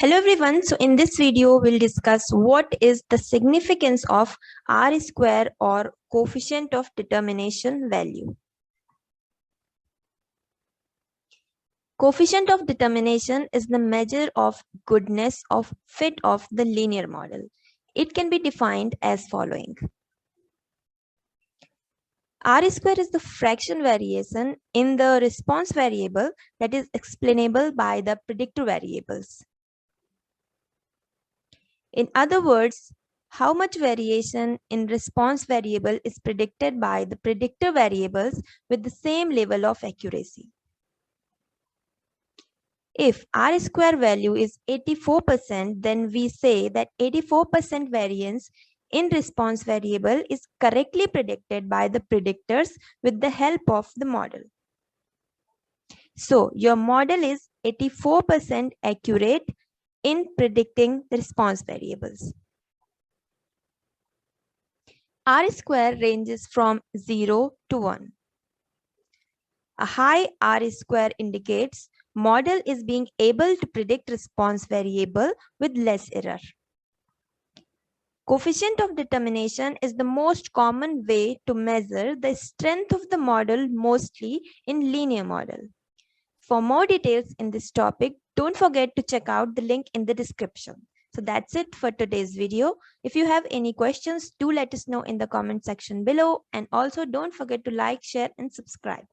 Hello everyone. So in this video, we'll discuss what is the significance of R square or coefficient of determination value. Coefficient of determination is the measure of goodness of fit of the linear model. It can be defined as following. R square is the fraction variation in the response variable that is explainable by the predictor variables. In other words, how much variation in response variable is predicted by the predictor variables with the same level of accuracy. If R square value is 84%, then we say that 84% variance in response variable is correctly predicted by the predictors with the help of the model. So your model is 84% accurate in predicting the response variables. R square ranges from 0 to 1. A high R square indicates model is being able to predict response variable with less error. Coefficient of determination is the most common way to measure the strength of the model, mostly in linear model. For more details in this topic, don't forget to check out the link in the description. So that's it for today's video. If you have any questions, do let us know in the comment section below, and also don't forget to like, share and subscribe.